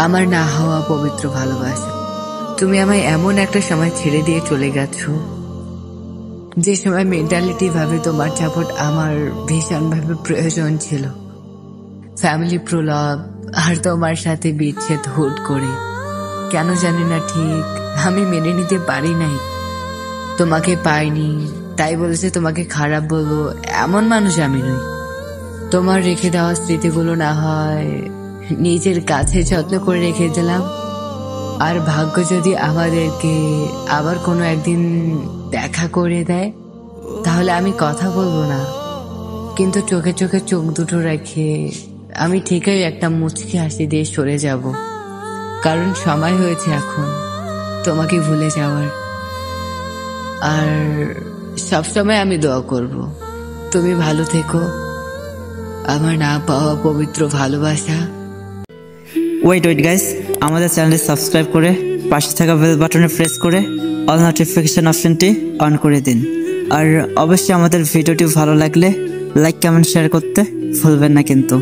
আমার না হওয়া পবিত্র ভালোবাসা। তুমি আমায় এমন একটা সময় ছেড়ে দিয়ে চলে গেছো যে সময় মেন্টালিটি ভাবে তোমার সাপোর্ট আমার ভীষণ ভাবে প্রয়োজন ছিল। ফ্যামিলি প্রলাপ আর তোমার সাথে বিচ্ছেদ হুট করে, কেন জানি না ঠিক আমি মেনে নিতে পারি নাই। তোমাকে পাইনি তাই বলেছে তোমাকে খারাপ বলবো, এমন মানুষ আমি নই। তোমার রেখে দেওয়া স্মৃতিগুলো না হয় নিজের কাছে যত্ন করে রেখে দিলাম। আর ভাগ্য যদি আমাদেরকে আবার কোনো একদিন দেখা করে দেয়, তাহলে আমি কথা বলবো না, কিন্তু চোখে চোখে চোখ দুটো রেখে আমি ঠিকই একটা মুচকি হাসি দিয়ে সরে যাব। কারণ সময় হয়েছে এখন তোমাকে ভুলে যাওয়ার। আর সবসময় আমি দোয়া করব তুমি ভালো থেকো, আমার না পাওয়া পবিত্র ভালোবাসা। ওয়েট গাইস, আমাদের চ্যানেলটি সাবস্ক্রাইব করে পাশে থাকা বেল বাটনে প্রেস করে অল নোটিফিকেশন অপশনটি অন করে দিন। আর অবশ্যই আমাদের ভিডিওটি ভালো লাগলে লাইক কমেন্ট শেয়ার করতে ভুলবেন না কিন্তু।